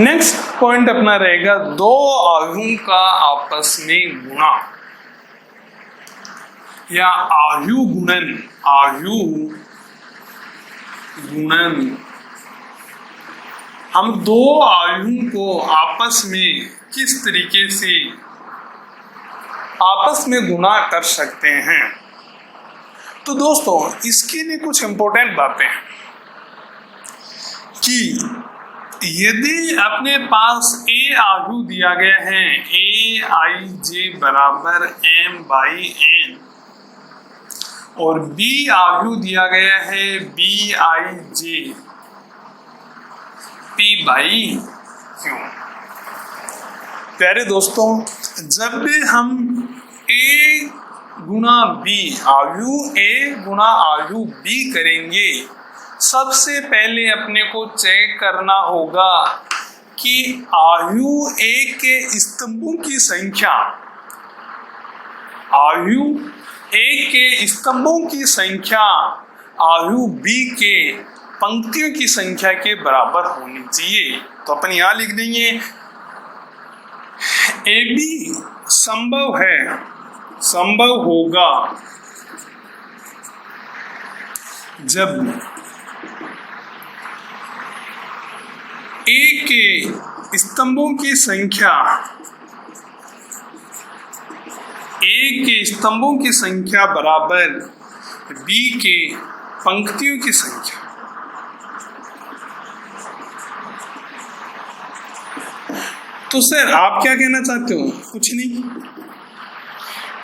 Next point अपना रहेगा दो आयुओं का आपस में गुणा या आयु गुणन। आयु गुणन, हम दो आयुओं को आपस में किस तरीके से आपस में गुणा कर सकते हैं। तो दोस्तों इसके लिए कुछ इंपॉर्टेंट बातें हैं कि यदि अपने पास ए आयु दिया गया है ए आई जे बराबर एम बाई एन और बी आयु दिया गया है B I J P by Q. प्यारे दोस्तों, जब भी हम ए गुणा बी आयु ए गुणा आयु बी करेंगे, सबसे पहले अपने को चेक करना होगा कि आयु ए के स्तंभों की संख्या आयु ए के स्तंभों की संख्या आयु बी के पंक्तियों की संख्या के बराबर होनी चाहिए। तो अपन यहां लिख देंगे ए बी संभव है, संभव होगा जब ए के स्तंभों की संख्या ए के स्तंभों की संख्या बराबर बी के पंक्तियों की संख्या। तो सर आप क्या कहना चाहते हो? कुछ नहीं,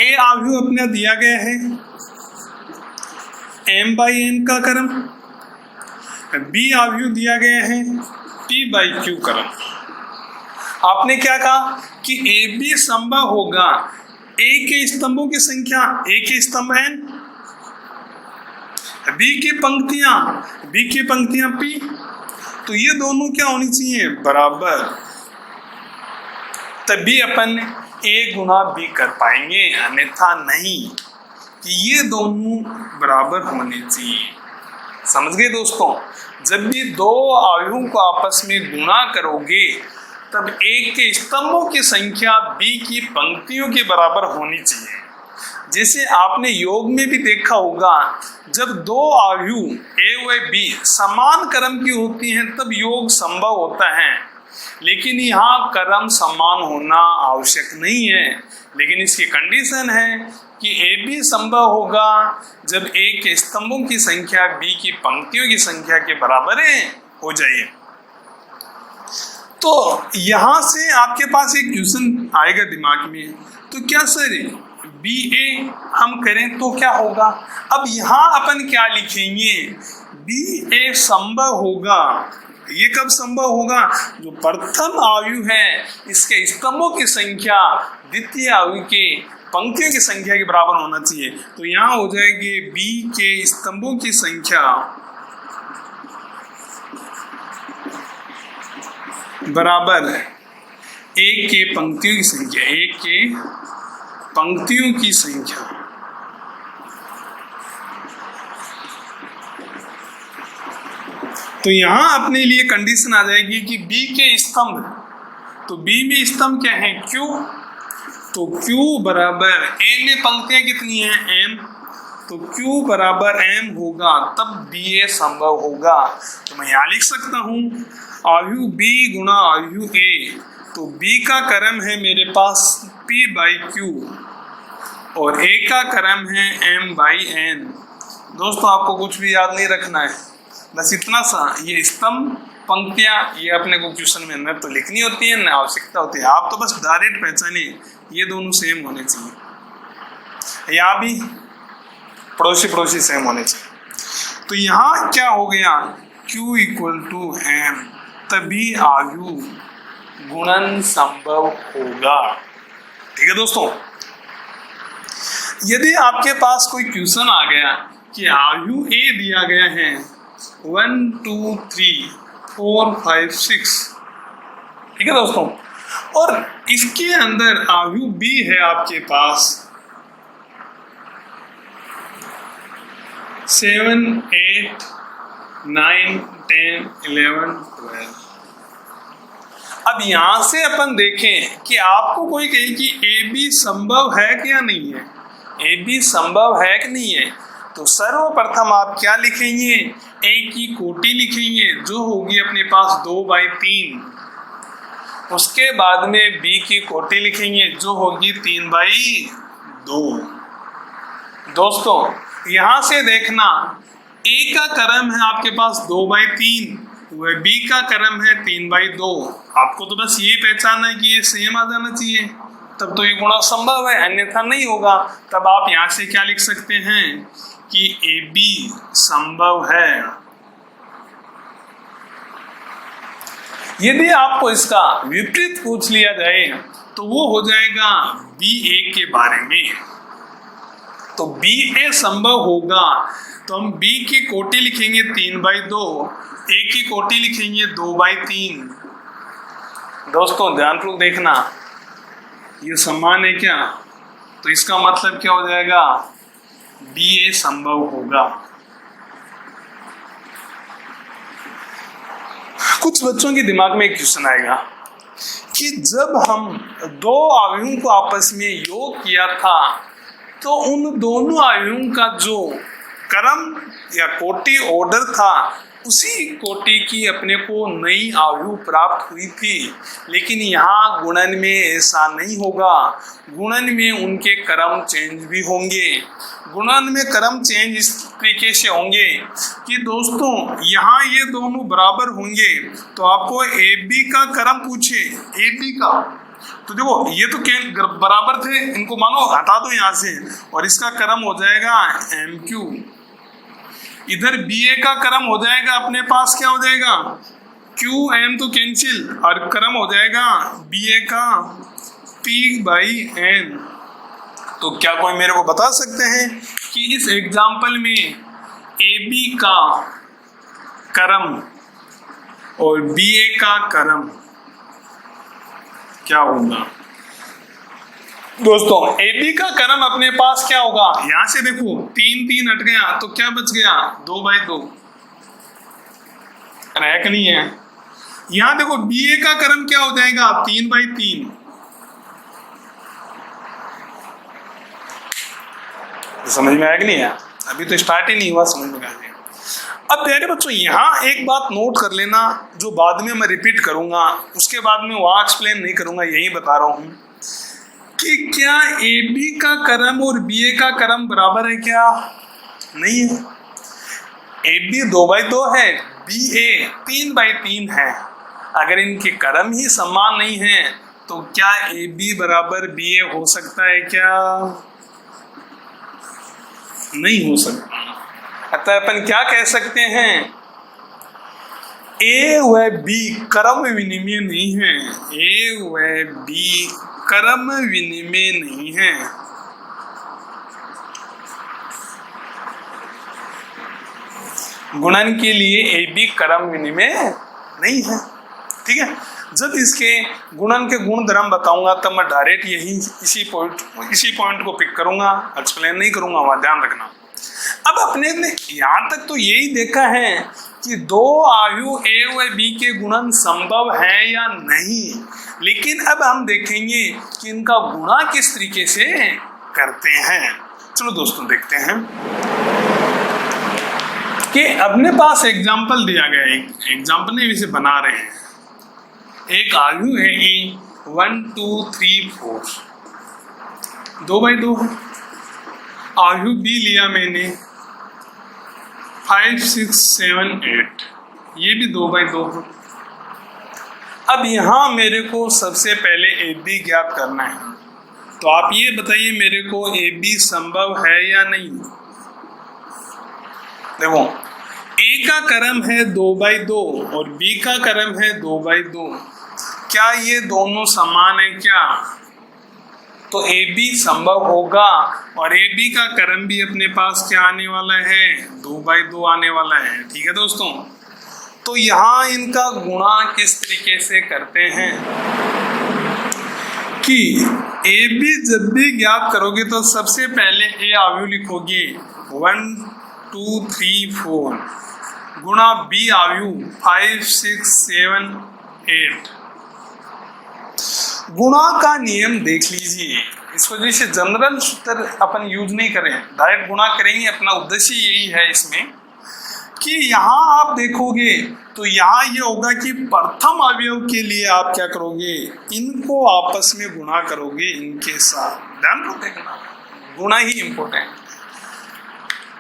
ए आयु अपना दिया गया है एम बाई एन का क्रम, बी आयु दिया गया है टी बाई क्यू क्रम। आपने क्या कहा कि ए बी संभव होगा ए के स्तंभों की संख्या ए के स्तंभ एन, बी की पंक्तियां पी, तो ये दोनों क्या होनी चाहिए? बराबर, तभी अपन ए गुणा बी कर पाएंगे, अन्यथा नहीं। कि ये दोनों बराबर होने चाहिए। समझ गए दोस्तों? जब भी दो आयुओं को आपस में गुणा करोगे तब ए के स्तंभों की संख्या बी की पंक्तियों के बराबर होनी चाहिए। जैसे आपने योग में भी देखा होगा, जब दो आयु ए व बी समान क्रम की होती हैं तब योग संभव होता है, लेकिन यहाँ क्रम समान होना आवश्यक नहीं है। लेकिन इसकी कंडीशन है कि ए बी संभव होगा जब ए के स्तंभों की संख्या बी की पंक्तियों की संख्या के बराबर हो जाए। तो यहाँ से आपके पास एक क्वेश्चन आएगा दिमाग में, तो क्या सर बी ए हम करें तो क्या होगा? अब यहाँ अपन क्या लिखेंगे? बी ए संभव होगा। ये कब संभव होगा? जो प्रथम आयु है इसके स्तंभों की संख्या द्वितीय आयु के पंक्तियों की संख्या के बराबर होना चाहिए। तो यहाँ हो जाएगी बी के स्तंभों की संख्या बराबर एक के पंक्तियों की संख्या, एक के पंक्तियों की संख्या। तो यहां अपने लिए कंडीशन आ जाएगी कि बी के स्तंभ, तो बी में स्तंभ क्या है? क्यू, तो क्यू बराबर ए में पंक्तियां कितनी हैं? एम, तो क्यू बराबर एम होगा तब बी ए संभव होगा। तो मैं यहाँ लिख सकता हूँ आयु बी गुणा आयु ए, तो बी का क्रम है मेरे पास पी बाई क्यू और ए का क्रम है एम बाई एन। दोस्तों आपको कुछ भी याद नहीं रखना है, बस इतना सा, ये स्तंभ पंक्तियां ये अपने को क्वेश्चन में अंदर तो लिखनी होती है, ना आवश्यकता होती है। आप तो बस डायरेक्ट पहचाने ये दोनों सेम होने चाहिए, यहाँ भी पड़ोसी सेम होने चाहिए। तो यहाँ क्या हो गया? Q इक्वल टू एम, तभी आयु गुणन संभव होगा। ठीक है दोस्तों, यदि आपके पास कोई क्वेश्चन आ गया कि आयु ए दिया गया है 1 2 3 4 5 6, ठीक है दोस्तों, और इसके अंदर आयु बी है आपके पास 7 8 9 10 11 12, अब यहां से अपन देखें कि आपको कोई कहे कि ए बी संभव है कि या नहीं है, ए बी संभव है कि नहीं है, तो सर्वप्रथम आप क्या लिखेंगे, ए की कोटि लिखेंगे जो होगी अपने पास 2/3। उसके बाद में बी की कोटि लिखेंगे जो होगी 3/2। दोस्तों यहां से देखना, ए का क्रम है आपके पास 2/3, वह बी का क्रम है 3/2। आपको तो बस ये पहचानना है कि ये सेम आ जाना चाहिए, तब तो ये गुणा संभव है, अन्यथा नहीं होगा। तब आप यहां से क्या लिख सकते हैं कि ए बी संभव है। यदि आपको इसका विपरीत पूछ लिया जाए तो वो हो जाएगा बी ए के बारे में। तो बी ए संभव होगा तो हम बी की कोटि लिखेंगे 3/2, ए की कोटि लिखेंगे 2/3। दोस्तों ध्यानपूर्वक देखना, ये समान है क्या, तो इसका मतलब क्या हो जाएगा, बी ए संभव होगा। कुछ बच्चों के दिमाग में एक क्वेश्चन आएगा कि जब हम दो अवयवों को आपस में योग किया था तो उन दोनों अवयवों का जो क्रम या कोटि ऑर्डर था उसी कोटि की अपने को नई अवयव प्राप्त हुई थी, लेकिन यहाँ गुणन में ऐसा नहीं होगा। गुणन में उनके क्रम चेंज भी होंगे। गुणन में क्रम चेंज इस तरीके से होंगे कि दोस्तों यहाँ ये दोनों बराबर होंगे, तो आपको ए बी का क्रम पूछे, ए बी का, तो देखो ये तो बराबर थे, इनको मानो हटा दो यहाँ से और इसका क्रम हो जाएगा एम क्यू। इधर बी ए का क्रम हो जाएगा अपने पास क्या हो जाएगा, क्यू एम तो कैंसिल, और क्रम हो जाएगा बी ए का P/N। तो क्या कोई मेरे को बता सकते हैं कि इस एग्जाम्पल में ए बी का क्रम और बी ए का क्रम क्या होगा। दोस्तों ए बी का क्रम अपने पास क्या होगा, यहां से देखो 3 हट गया तो क्या बच गया, 2/2 रैक नहीं है। यहां देखो बी ए का क्रम क्या हो जाएगा, 3/3। समझ में आया कि नहीं है, अभी तो स्टार्ट ही नहीं हुआ, समझ में आ गया। अब प्यारे बच्चों यहाँ एक बात नोट कर लेना जो बाद में मैं रिपीट करूंगा, उसके बाद में वहां एक्सप्लेन नहीं करूंगा, यही बता रहा हूं कि क्या ए बी का क्रम और बी ए का क्रम बराबर है क्या, नहीं है। ए बी 2/2 है, बी ए 3/3 है। अगर इनके क्रम ही समान नहीं है तो क्या ए बी बराबर बी ए हो सकता है क्या, नहीं हो सकता। अतः अपन क्या कह सकते हैं, ए व बी क्रम विनिमय नहीं है, ए व बी क्रम विनिमय नहीं है। गुणन के लिए ए बी क्रम विनिमय नहीं है, ठीक है। जब इसके गुणन के गुण धर्म बताऊंगा तब मैं डायरेक्ट यही इसी पॉइंट को पिक करूंगा, एक्सप्लेन नहीं करूंगा, वहां ध्यान रखना। अब अपने ने यहाँ तक तो यही देखा है कि दो अवयव ए व बी के गुणन संभव है या नहीं, लेकिन अब हम देखेंगे कि इनका गुणा किस तरीके से करते हैं। चलो दोस्तों देखते हैं कि अपने पास एग्जाम्पल दिया गया है, एग्जाम्पल नहीं इसे बना रहे हैं। एक अवयव है ए 1 2 3 4, 2/2 है। अवयव बी लिया मैंने 5 6 7 8, ये भी 2/2 है। अब यहाँ मेरे को सबसे पहले ए बी ज्ञात करना है, तो आप ये बताइए मेरे को ए बी संभव है या नहीं। देखो ए का क्रम है 2/2 और बी का क्रम है 2/2, क्या ये दोनों समान है क्या, तो ए बी संभव होगा और ए बी का क्रम भी अपने पास क्या आने वाला है, 2/2 आने वाला है, ठीक है दोस्तों। तो यहाँ इनका गुणा किस तरीके से करते हैं कि ए बी जब भी ज्ञात करोगे तो सबसे पहले ए अवयव लिखोगे 1 2 3 4 गुणा बी अवयव 5 6 7 8, गुणा का नियम देख लीजिए, इस वजह से जनरल सूत्र अपन यूज नहीं करें, डायरेक्ट गुणा करेंगे। अपना उद्देश्य यही है इसमें कि यहाँ आप देखोगे तो यहाँ ये होगा कि प्रथम अवयव के लिए आप क्या करोगे, इनको आपस में गुणा करोगे इनके साथ। ध्यान को देखना, गुणा ही इंपॉर्टेंट।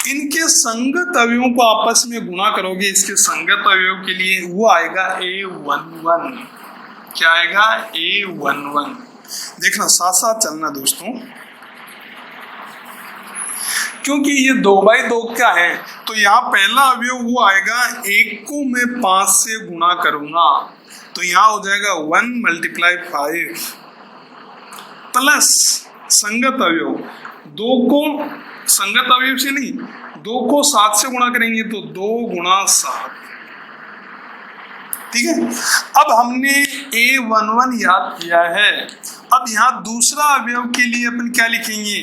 इनके संगत अवयवों को आपस में गुणा करोगे, इसके संगत अवयव के लिए वो आएगा A11। क्या आएगा? A11। देखना, साथ साथ चलना दोस्तों, क्योंकि ये 2/2 क्या है, तो यहाँ पहला अवयव वो आएगा, 1 को मैं 5 से गुणा करूंगा तो यहाँ हो जाएगा 1 × 5 प्लस संगत अवयव 2 को, संगत अवयव से नहीं, 2 को 7 से गुणा करेंगे तो 2 × 7। ठीक है, अब हमने A11 याद किया है। अब यहाँ दूसरा अवयव के लिए अपन क्या लिखेंगे,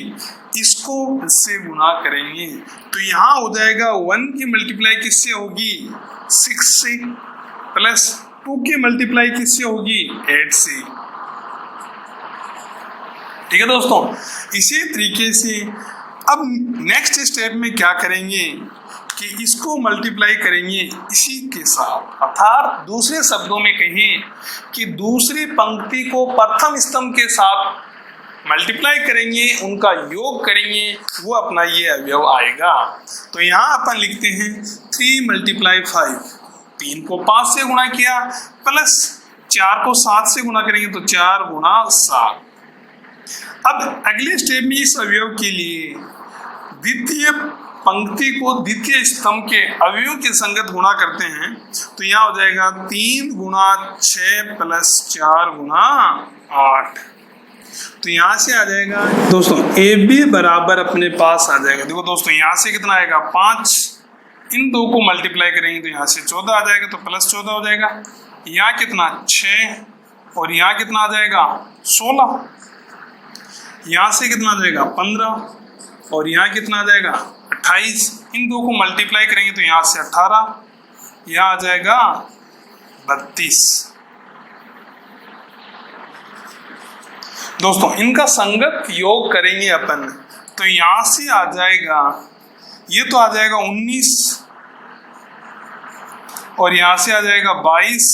इसको इससे गुणा करेंगे तो यहाँ हो जाएगा 1 की मल्टीप्लाई किससे होगी, 6 से, प्लस 2 की मल्टीप्लाई किससे होगी, 8 से। ठीक है दोस्तों, इसी तरीके से अब नेक्स्ट स्टेप में क्या करेंगे कि इसको मल्टीप्लाई करेंगे इसी के साथ, अर्थात दूसरे शब्दों में कहें कि दूसरी पंक्ति को प्रथम स्तंभ के साथ मल्टीप्लाई करेंगे, उनका योग करेंगे, वो अपना ये अवयव आएगा। तो यहाँ अपन लिखते हैं 3 × 5, 3 को 5 से गुणा किया, प्लस 4 को 7 से गुणा करेंगे तो 4 × 7। अब अगले स्टेप में इस अवयव के लिए द्वितीय पंक्ति को द्वितीय स्तंभ के अवयवों के संगत गुणा करते हैं तो यहाँ हो जाएगा 3 × 6 प्लस 4 × 8। तो यहाँ से आ जाएगा दोस्तों AB बराबर अपने पास आ जाएगा। देखो दोस्तों, यहाँ से कितना आएगा, 5, इन 2 को मल्टीप्लाई करेंगे तो यहाँ से 14 आ जाएगा, तो प्लस 14 हो जाएगा। यहाँ कितना, 6, और यहाँ कितना आ जाएगा, 16। यहाँ से कितना आ जाएगा, 15, और यहाँ कितना आ जाएगा, 28। इन 2 को मल्टीप्लाई करेंगे तो यहाँ से 18, यहाँ आ जाएगा 32। दोस्तों इनका संगत योग करेंगे अपन तो यहाँ से आ जाएगा, ये तो आ जाएगा 19, और यहाँ से आ जाएगा 22।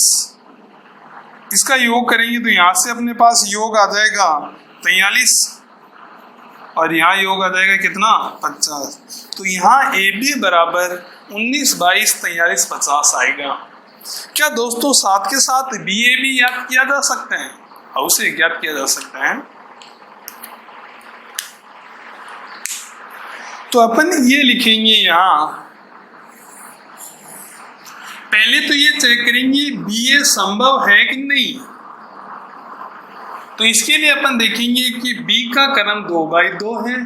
इसका योग करेंगे तो यहाँ से अपने पास योग आ जाएगा 43, और यहाँ योग आ जाएगा कितना, 50। तो यहाँ AB बराबर 19, 22, 43, 50 आएगा। क्या दोस्तों साथ के साथ BA भी याद किया जा सकता है, उसे ज्ञात किया जा सकता है। तो अपन ये लिखेंगे, यहाँ पहले तो ये चेक करेंगे BA संभव है कि नहीं। तो इसके लिए अपन देखेंगे कि B का क्रम 2/2 है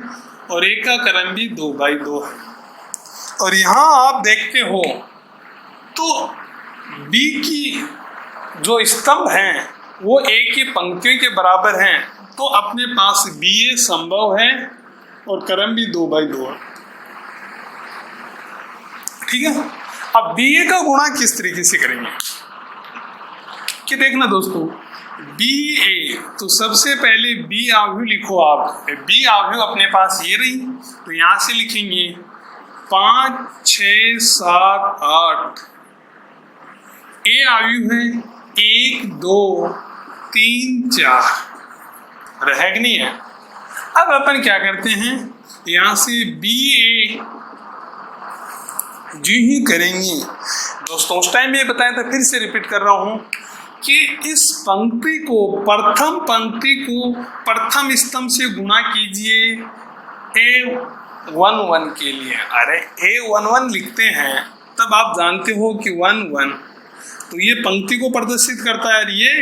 और A का क्रम भी 2/2 है। और यहाँ आप देखते हो तो B की जो स्तंभ हैं वो A की पंक्तियों के बराबर हैं, तो अपने पास BA संभव है और क्रम भी 2/2 है। ठीक है, अब BA का गुणा किस तरीके से करेंगे कि देखना दोस्तों, BA, तो सबसे पहले B आव्यूह लिखो आप। B आव्यूह अपने पास ये रही, तो यहां से लिखेंगे 5, 6, 7, 8। A आव्यूह है 1, 2, 3, 4, रह नहीं है। अब अपन क्या करते हैं, यहां से BA जी ही करेंगे दोस्तों। उस टाइम ये बताया था, फिर से रिपीट कर रहा हूं कि इस पंक्ति को, प्रथम पंक्ति को प्रथम स्तंभ से गुणा कीजिए A11 के लिए। अरे A11 लिखते हैं तब आप जानते हो कि 1 तो ये पंक्ति को प्रदर्शित करता है, ये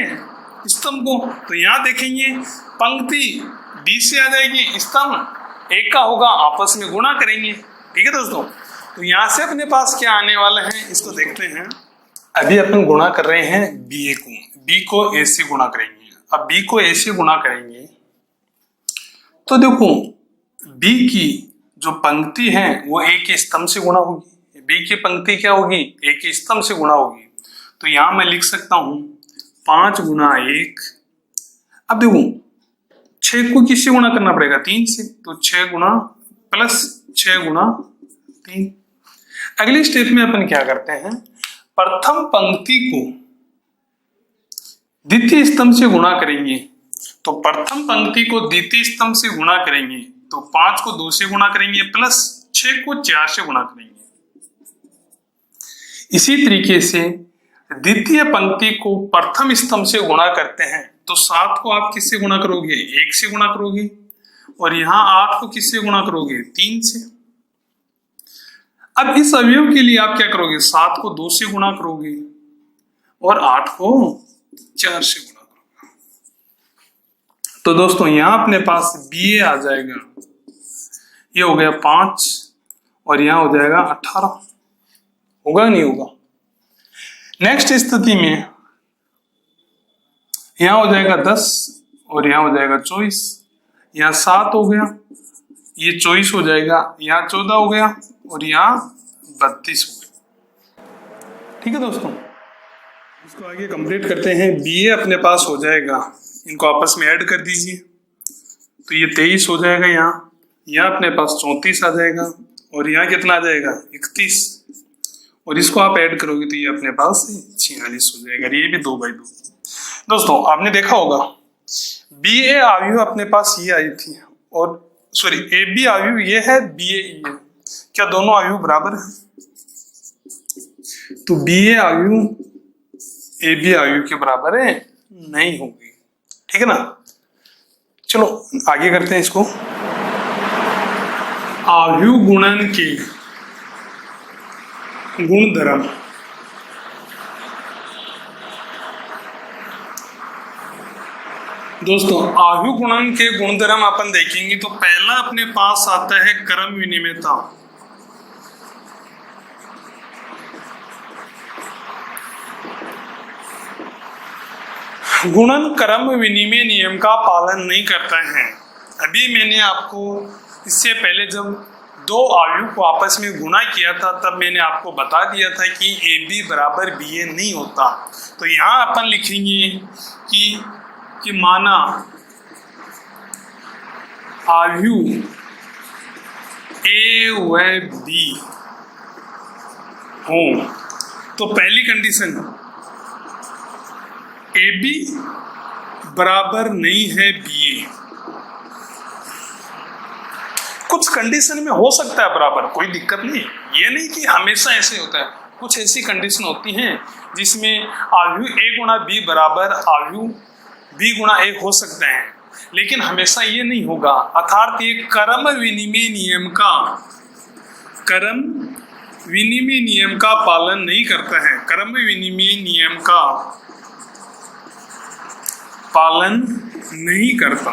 स्तंभ को। तो यहाँ देखेंगे पंक्ति B से आ जाएगी, स्तंभ एक का होगा, आपस में गुणा करेंगे। ठीक है दोस्तों, तो यहाँ से अपने पास क्या आने वाला है इसको देखते हैं। अभी अपन गुणा कर रहे हैं B को A से गुणा करेंगे। अब B को A से गुणा करेंगे तो देखो B की जो पंक्ति है वो A के स्तंभ से गुणा होगी। B की पंक्ति क्या होगी, A के स्तंभ से गुणा होगी। तो यहाँ मैं लिख सकता हूँ 5 × 1 अब देखो 6 को किससे गुणा करना पड़ेगा? 3 से। तो 6 गुणा प्लस 6 गुणा 3। अगले स्टेप में अपन क्या करते हैं, प्रथम पंक्ति को द्वितीय स्तंभ से गुणा करेंगे। तो प्रथम पंक्ति को द्वितीय स्तंभ से गुणा करेंगे तो 5 को 2 से गुणा करेंगे प्लस 6 को 4 से गुणा करेंगे। इसी तरीके से द्वितीय पंक्ति को प्रथम स्तंभ से गुणा करते हैं तो 7 को आप किससे गुणा करोगे? 1 से गुणा करोगे। और यहां 8 को किससे गुणा करोगे? 3 से। अब इस अवयव के लिए आप क्या करोगे? 7 को 2 से गुणा करोगे और 8 को 4 से गुणा करोगे। तो दोस्तों यहां अपने पास BA आ जाएगा, ये हो गया 5 और यहां हो जाएगा 18। होगा नहीं होगा? नेक्स्ट स्थिति में यहां हो जाएगा 10 और यहां हो जाएगा 24, यहां 7 हो गया, ये 24 हो जाएगा, यहां 14 हो गया और यहां 32 हो गया। ठीक है दोस्तों, इसको आगे कंप्लीट करते हैं। BA अपने पास हो जाएगा, इनको आपस में ऐड कर दीजिए तो ये 23 हो जाएगा, यहाँ अपने पास 34 आ जाएगा और यहाँ कितना आ जाएगा? 31। और इसको आप ऐड करोगे तो ये अपने पास 46 हो जाएगा। ये भी 2/2। दोस्तों आपने देखा होगा BA आयु अपने पास ये आई थी और सॉरी AB आयु ये है, BA ये, क्या दोनों आयु बराबर है? तो BA आयु AB आयु के बराबर है नहीं होगी। ठीक है ना? चलो आगे करते हैं इसको। आयु गुणन के गुणधर्म। दोस्तों आयु गुणन के गुणधर्म अपन देखेंगे तो पहला अपने पास आता है क्रम विनिमयता। गुणन क्रम विनिमय नियम का पालन नहीं करता है। अभी मैंने आपको इससे पहले जब 2 आयु को आपस में गुणा किया था तब मैंने आपको बता दिया था कि AB बराबर BA नहीं होता। तो यहाँ अपन लिखेंगे कि माना आयु A व B हो तो पहली कंडीशन AB बराबर नहीं है BA। कुछ कंडीशन में हो सकता है बराबर, कोई दिक्कत नहीं, ये नहीं कि हमेशा ऐसे होता है। कुछ ऐसी कंडीशन होती हैं जिसमें आयु A गुणा B बराबर आयु B गुणा A हो सकते हैं, लेकिन हमेशा ये नहीं होगा। अर्थात ये क्रम विनिमय नियम का पालन नहीं करता है। क्रम विनिमय नियम का पालन नहीं करता।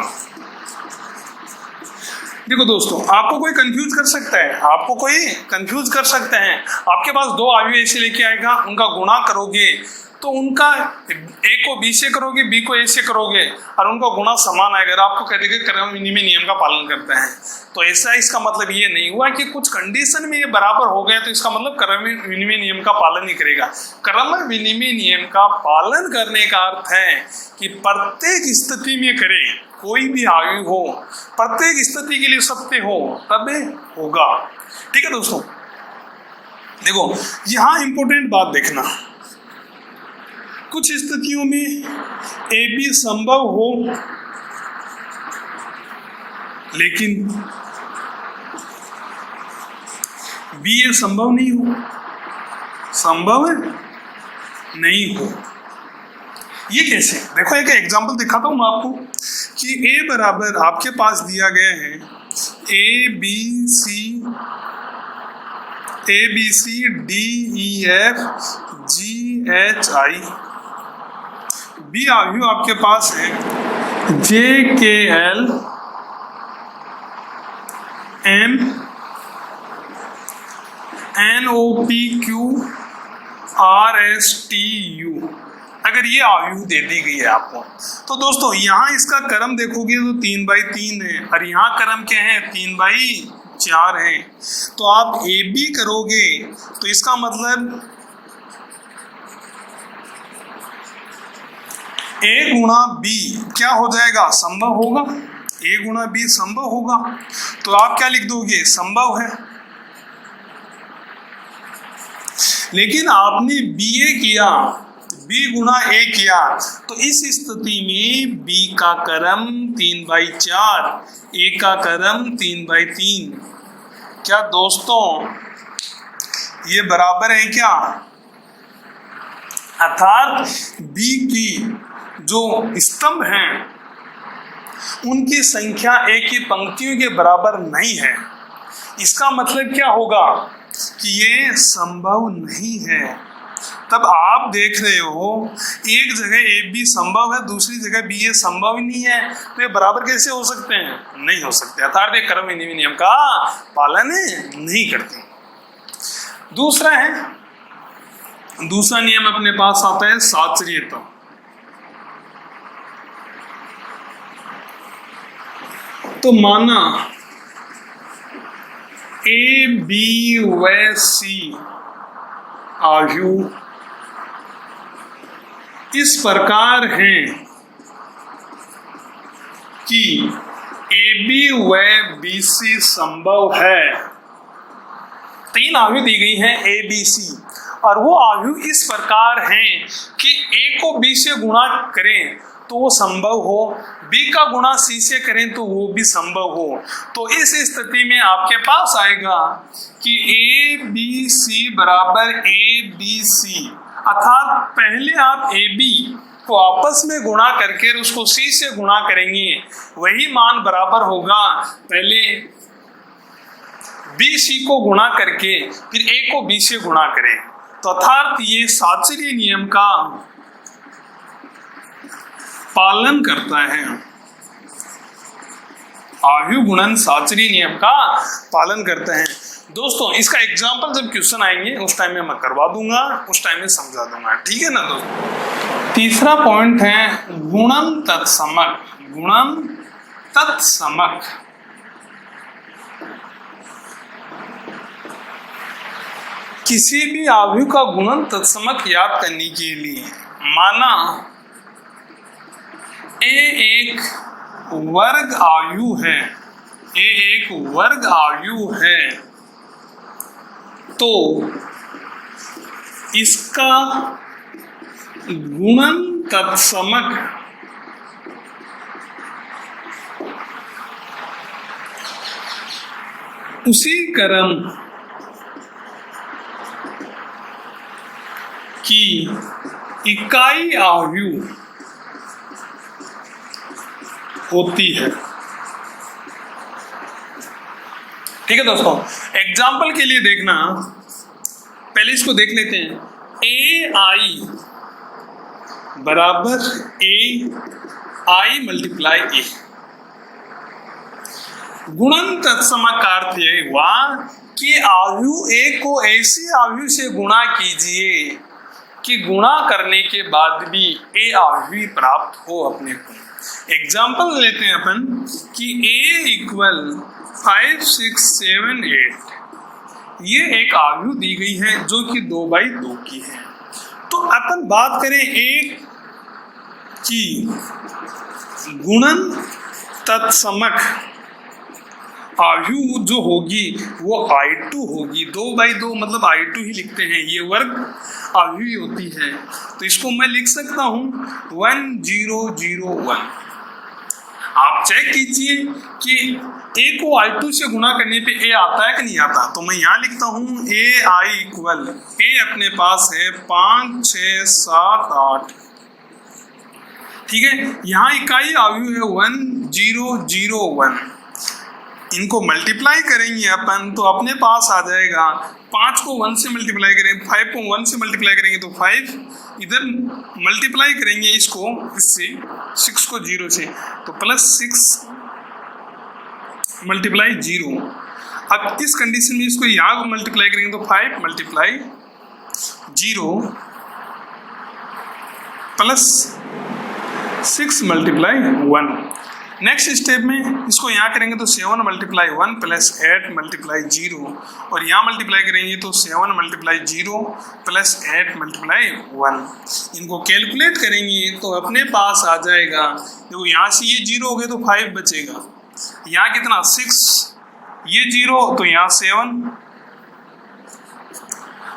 देखो दोस्तों, आपको कोई कंफ्यूज कर सकता है, आपके पास 2 आयु ऐसे लेके आएगा, उनका गुणा करोगे तो उनका A को B से करोगे, B को A से करोगे और उनका गुणा समान आएगा। आपको कह देगा क्रम विनिमय नियम का पालन करता है। तो ऐसा इसका मतलब ये नहीं हुआ कि कुछ कंडीशन में ये बराबर हो गया तो इसका मतलब क्रम विनिमय नियम का पालन नहीं करेगा। क्रम विनिमय नियम का पालन करने का अर्थ है कि प्रत्येक स्थिति में करे, कोई भी आयु हो, प्रत्येक स्थिति के लिए सत्य हो तब होगा। ठीक है दोस्तों, देखो यहां इंपॉर्टेंट बात देखना, कुछ स्थितियों में AB संभव हो लेकिन BA संभव नहीं हो, संभव नहीं हो। ये कैसे? देखो एक एग्जांपल दिखाता हूं मैं आपको कि A बराबर आपके पास दिया गया है ABCDEF GHI। B आयु आपके पास है JKL M NOPQ RSTU। अगर ये आयु दे दी गई है आपको तो दोस्तों यहाँ इसका क्रम देखोगे तो 3/3 है और यहाँ क्रम क्या है? 3/4 है। तो आप AB करोगे तो इसका मतलब ए गुणा बी क्या हो जाएगा, संभव होगा, ए गुणा बी संभव होगा, तो आप क्या लिख दोगे, संभव है। लेकिन आपने बी ए किया, बी गुणा ए किया, तो इस स्थिति में बी का क्रम 3/4, ए का क्रम 3/3। क्या दोस्तों ये बराबर है क्या? अर्थात बी की जो स्तंभ हैं उनकी संख्या ए की पंक्तियों के बराबर नहीं है। इसका मतलब क्या होगा कि ये संभव नहीं है। तब आप देख रहे हो एक जगह ए बी संभव है, दूसरी जगह बी ए संभव ही नहीं है, तो ये बराबर कैसे हो सकते हैं? नहीं हो सकते। अर्थात ये क्रम नियम का पालन नहीं करते। दूसरा नियम अपने पास आता है साचर्यता। तो माना ए बी व सी आयु इस प्रकार हैं कि ए बी व बी सी संभव है। 3 आयु दी गई हैं ए बी सी, और वो आयु इस प्रकार हैं कि ए को बी से गुणा करें तो वो संभव हो, बी का गुणा सी से करें तो वो भी संभव हो। तो इस स्थिति में आपके पास आएगा कि ए बी सी बराबर ए बी सी, अर्थात पहले आप ए बी को आपस में गुणा करके उसको सी से गुणा करेंगे, वही मान बराबर होगा पहले बी सी को गुणा करके फिर ए को बी से गुणा करें। तो अर्थात ये साचर्य नियम का पालन करता है, आयु गुणन साचर्य नियम का पालन करता है। दोस्तों इसका एग्जाम्पल जब क्वेश्चन आएंगे उस टाइम में मैं करवा दूंगा, उस टाइम में समझा दूंगा, ठीक है ना दोस्तों। तीसरा पॉइंट है गुणन तत्समक। गुणन तत्समक किसी भी आयु का गुणन तत्समक याद करने के लिए, माना ए एक वर्ग आयु है, ए एक वर्ग आयु है, तो इसका गुणन तत्समक उसी क्रम की इकाई आयु होती है। ठीक है दोस्तों, एग्जाम्पल के लिए देखना, पहले इसको देख लेते हैं। ए आई बराबर ए आई मल्टीप्लाई ए। गुणन तत्समक का अर्थ यह हुआ कि आयु ए को ऐसी आयु से गुणा कीजिए कि गुणा करने के बाद भी ए आयु प्राप्त हो अपने को। एग्जाम्पल लेते हैं अपन कि a इक्वल 5, 6, 7, 8, ये एक आयु दी गई है जो कि 2/2 की है। तो अपन बात करें एक की गुणन तत्समक आयु जो होगी वो I2 होगी। 2/2 मतलब I2 ही लिखते हैं, ये वर्ग आयु ही होती है। तो इसको मैं लिख सकता हूँ 1001। आप चेक कीजिए कि ए को I2 से गुणा करने पे ए आता है कि नहीं आता। तो मैं यहाँ लिखता हूँ ए आई इक्वल, ए अपने पास है 5, 6, 7, 8, ठीक है। यहाँ इकाई आयु है 1001। इनको मल्टीप्लाई करेंगे अपन तो अपने पास आ जाएगा, 5 को 1 से मल्टीप्लाई करेंगे, 5 को 1 से मल्टीप्लाई करेंगे तो 5, इधर मल्टीप्लाई करेंगे इसको इससे 6 को 0 से तो +6 मल्टीप्लाई 0। अब इस कंडीशन में इसको यहाँ मल्टीप्लाई करेंगे तो 5 मल्टीप्लाई 0 +6 मल्टीप्लाई 1। नेक्स्ट स्टेप में इसको यहाँ करेंगे तो 7 मल्टीप्लाई 1 प्लस 8 मल्टीप्लाई 0, और यहाँ मल्टीप्लाई करेंगे तो 7 मल्टीप्लाई 0 प्लस 8 मल्टीप्लाई 1। इनको कैलकुलेट करेंगे तो अपने पास आ जाएगा, देखो यहाँ से ये 0 हो गए तो 5 बचेगा, यहाँ कितना 6, ये 0 तो यहाँ 7,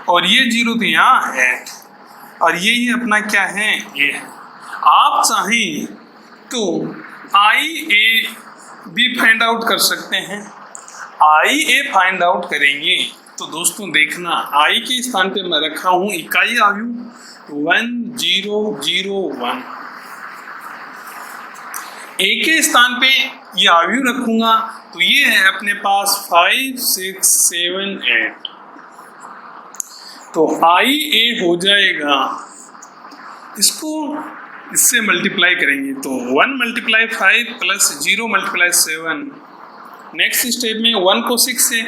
और ये 0 तो यहाँ 8, और ये अपना क्या है ये। आप चाहें तो आई ए भी फाइंड आउट कर सकते हैं। आई ए फाइंड आउट करेंगे तो दोस्तों देखना, आई के स्थान पे मैं रखा हूं इकाई आयु 1 0 0 1, ए के स्थान पे ये आयु रखूंगा तो ये है अपने पास 5 6 7 8, तो आई ए हो जाएगा, इसको इससे मल्टीप्लाई करेंगे तो 1 multiply 5 plus 0 multiply 7। Next step में 1 को 6 से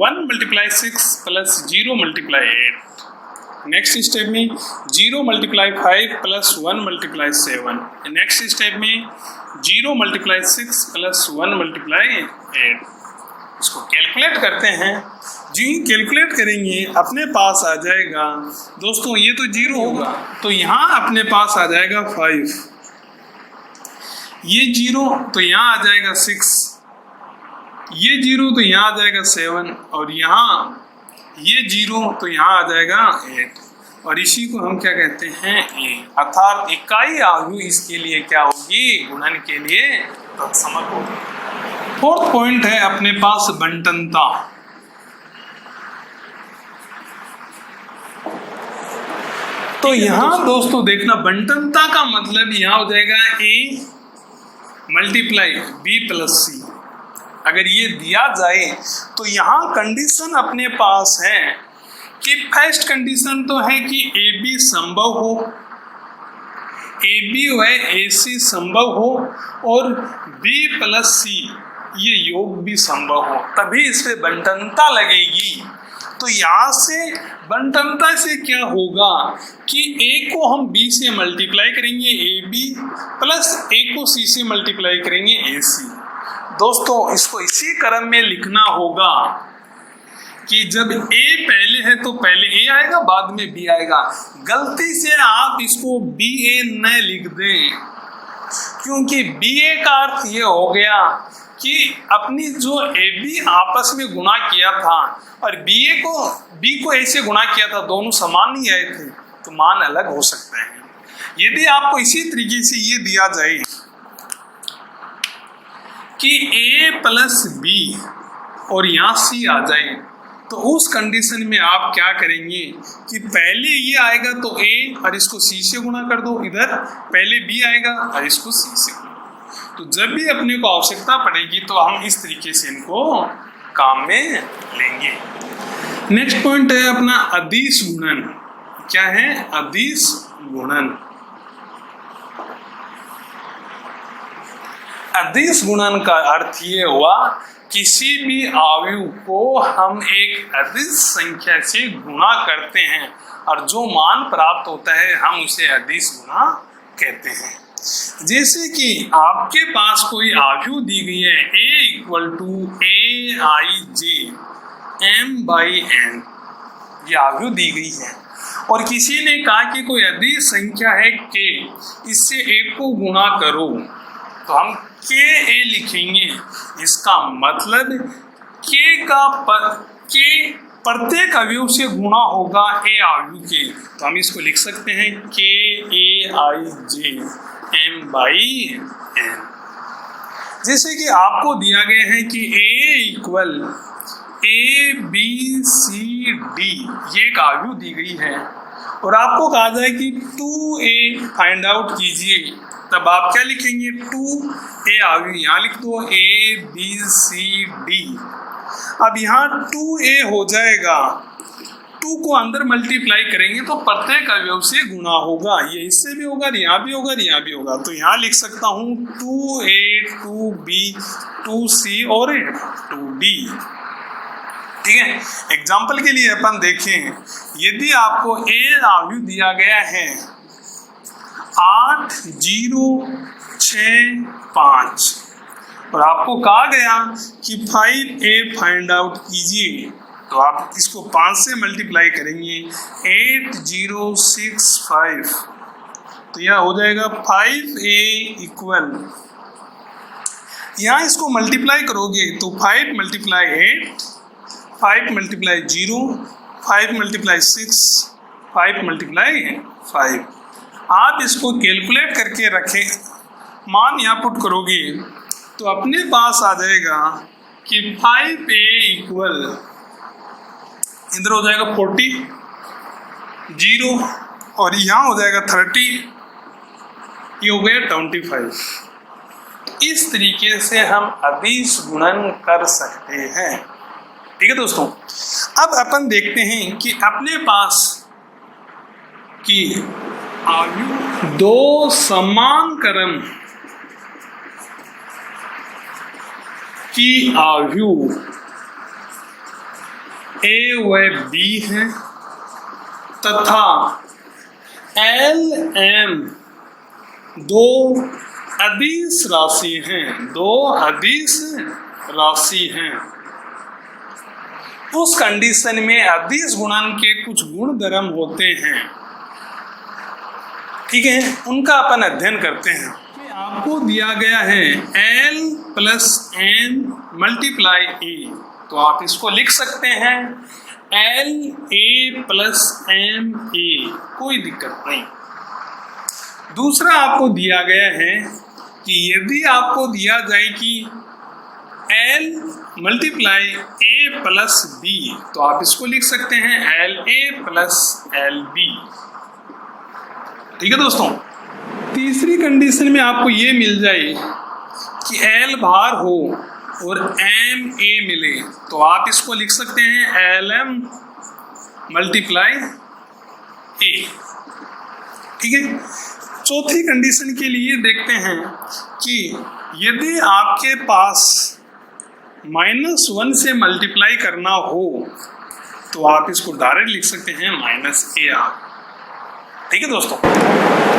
1 multiply 6 plus 0 multiply 8। Next step में 0 multiply 5 plus 1 multiply 7। Next step में 0 मल्टीप्लाई 6 प्लस 1 मल्टीप्लाई 8। इसको कैलकुलेट करते हैं, जी कैलकुलेट करेंगे अपने पास आ जाएगा दोस्तों, ये तो 0 होगा तो यहाँ अपने पास आ जाएगा 5, ये 0 तो यहाँ आ जाएगा 6, ये 0 तो यहाँ आ जाएगा 7, और यहाँ ये 0 तो यहाँ आ जाएगा 8, और इसी को हम क्या कहते हैं ए, अर्थात इकाई आयु इसके लिए क्या होगी, गुणन के लिए तत्समक होगी। फोर्थ पॉइंट है अपने पास बंटनता। तो यहाँ दोस्तों देखना, बंटनता का मतलब यहाँ हो जाएगा ए मल्टीप्लाई बी प्लस सी। अगर ये दिया जाए तो यहाँ कंडीशन अपने पास है कि फर्स्ट कंडीशन तो है कि ए बी संभव हो, ए बी व ए सी संभव हो, और बी प्लस सी ये योग भी संभव हो, तभी इस पे बंटनता लगेगी। तो यहाँ से बंटनता से क्या होगा कि ए को हम बी से मल्टीप्लाई करेंगे ए बी, प्लस ए को सी से मल्टीप्लाई करेंगे ए सी। दोस्तों इसको इसी क्रम में लिखना होगा कि जब ए पहले है तो पहले ए आएगा बाद में बी आएगा। गलती से आप इसको बी ए न लिख दें, क्योंकि बी ए का अर्थ ये हो गया कि अपनी जो ए बी आपस में गुणा किया था और बी को ऐसे गुणा किया था, दोनों समान नहीं आए थे तो मान अलग हो सकते हैं। यदि आपको इसी तरीके से ये दिया जाए कि ए प्लस बी और यहाँ सी आ जाए तो उस कंडीशन में आप क्या करेंगे कि पहले ये आएगा तो ए और इसको सी से गुणा कर दो, इधर पहले बी आएगा और इसको सी से गुणा। तो जब भी अपने को आवश्यकता पड़ेगी तो हम इस तरीके से इनको काम में लेंगे। नेक्स्ट पॉइंट है अपना अदिश गुणन। क्या है अदिश गुणन? अदिश गुणन का अर्थ ये हुआ किसी भी आयु को हम एक अदिश संख्या से गुणा करते हैं और जो मान प्राप्त होता है हम उसे अदिश गुणा कहते हैं। जैसे कि आपके पास कोई आयु दी गई है a = aij m/n, ये आयु दी गई है और किसी ने कहा कि कोई अदिश संख्या है k, इससे a को गुणा करो, तो हम k a लिखेंगे। इसका मतलब k प्रत्येक अवयव से गुणा होगा a आयु के, तो हम इसको लिख सकते हैं kaij m/n। जैसे कि आपको दिया गया है कि a = ABCD, ये एक आयु दी गई है और आपको कहा जाए कि 2a फाइंड आउट कीजिए, तब आप क्या लिखेंगे 2a आयु यहाँ लिख दो ABCD। अब यहाँ 2a हो जाएगा, 2 को अंदर मल्टीप्लाई करेंगे तो प्रत्येक अवयव से गुणा होगा, ये इससे भी होगा, यहाँ भी होगा, यहाँ भी होगा, तो यहाँ लिख सकता हूँ 2a 2b 2c और 2d। ठीक है, एग्जाम्पल के लिए अपन देखें, यदि आपको a आयु दिया गया है 8 0 6 5 और आपको कहा गया कि 5a फाइंड आउट कीजिए, तो आप इसको 5 से मल्टीप्लाई करेंगे 8065, तो यह हो जाएगा 5a इक्वल, यहाँ इसको मल्टीप्लाई करोगे तो 5 मल्टीप्लाई 8, 5 मल्टीप्लाई 0, 5 मल्टीप्लाई 6, 5 मल्टीप्लाई 5। आप इसको कैलकुलेट करके रखें, मान यहाँ पुट करोगे तो अपने पास आ जाएगा कि 5a इक्वल, इधर हो जाएगा 40, 0 और यहाँ हो जाएगा 30, ये हो गया 25। इस तरीके से हम अदिश गुणन कर सकते हैं। ठीक है दोस्तों, अब अपन देखते हैं कि अपने पास की आयु दो समान क्रम की आयु A व B है तथा LM दो अदिश राशि हैं, दो अदिश राशि हैं। उस कंडीशन में अदिश गुणन के कुछ गुण धर्म होते हैं, ठीक है, उनका अपन अध्ययन करते हैं। आपको दिया गया है L plus M multiply A, तो आप इसको लिख सकते हैं LA प्लस MA, कोई दिक्कत नहीं। दूसरा आपको दिया गया है कि यदि आपको दिया जाए कि L multiply A plus B, तो आप इसको लिख सकते हैं LA प्लस LB। ठीक है दोस्तों, तीसरी कंडीशन में आपको ये मिल जाए कि L बाहर हो और MA मिले, तो आप इसको लिख सकते हैं LM मल्टीप्लाई A। ठीक है, चौथी कंडीशन के लिए देखते हैं कि यदि आपके पास -1 से मल्टीप्लाई करना हो तो आप इसको डायरेक्ट लिख सकते हैं -AR। ठीक है दोस्तों,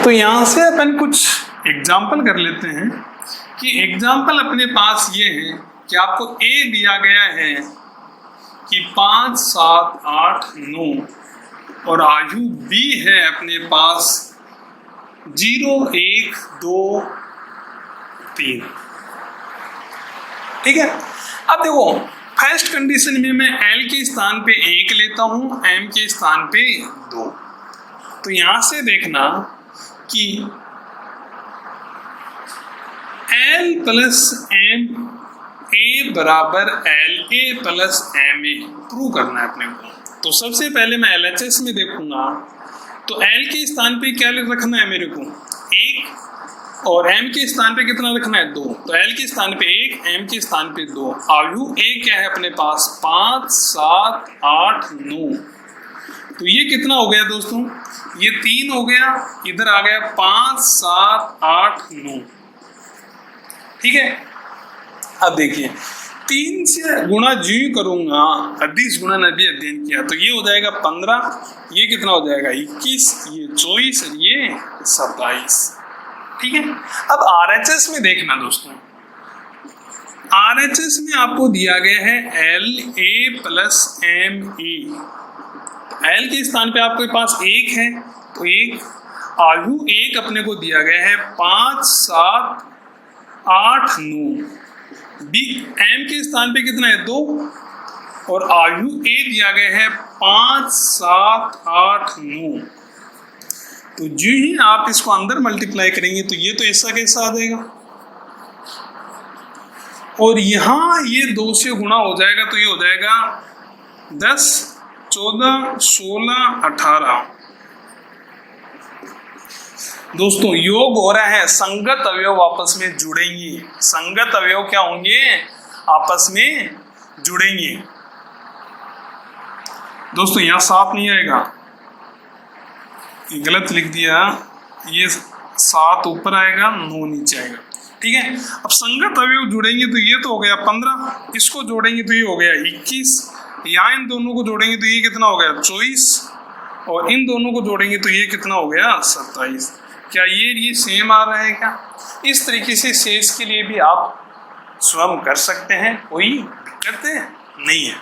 तो यहाँ से अपन कुछ एग्जाम्पल कर लेते हैं कि एग्जाम्पल अपने पास ये है कि आपको A दिया गया है कि 5 7 8 9 और आयु B है अपने पास 0 1 2 3। ठीक है, अब देखो फर्स्ट कंडीशन में मैं L के स्थान पे 1 लेता हूं, M के स्थान पे 2, तो यहां से देखना कि L प्लस M A बराबर LA प्लस MA प्रूव करना है अपने को। तो सबसे पहले मैं LHS में देखूंगा, तो L के स्थान पे क्या रखना है मेरे को 1 और M के स्थान पे कितना रखना है 2, तो L के स्थान पे 1, M के स्थान पे 2। आयु A क्या है अपने पास 5 7 8 9, तो ये कितना हो गया दोस्तों, ये 3 हो गया, इधर आ गया 5 7 8 9। ठीक है, अब देखिए 3 से गुणा जी करूंगा, अदिश गुणन अभी अध्ययन किया, तो ये हो जाएगा 15, ये कितना हो जाएगा 21, ये 24 और ये 27। ठीक है, अब RHS में देखना दोस्तों, RHS में आपको दिया गया है LA प्लस MA। L के स्थान पे आपके पास 1 है, तो 1, आयु 1 अपने को दिया गया है 5 7 8 9, M के स्थान पे कितना है 2 और आयु A दिया गया है 5 7 8 9। तो जो ही आप इसको अंदर मल्टीप्लाई करेंगे तो ये तो ऐसा कैसा आ जाएगा, और यहाँ ये 2 से गुणा हो जाएगा, तो ये हो जाएगा 10 14 16 18। दोस्तों योग हो रहा है, संगत अवयव आपस में जुड़ेंगे, संगत अवयव क्या होंगे आपस में जुड़ेंगे। दोस्तों यहाँ 7 नहीं आएगा, गलत लिख दिया, ये 7 ऊपर आएगा 9 नीचे आएगा। ठीक है, अब संगत अवयव जुड़ेंगे तो ये तो हो गया 15, इसको जोड़ेंगे तो ये हो गया 21, यहाँ इन दोनों को जोड़ेंगे तो ये कितना हो गया 24, और इन दोनों को जोड़ेंगे तो ये कितना हो गया 27। क्या ये सेम आ रहा है क्या? इस तरीके से शेष के लिए भी आप स्वयं कर सकते हैं, कोई दिक्कत नहीं है।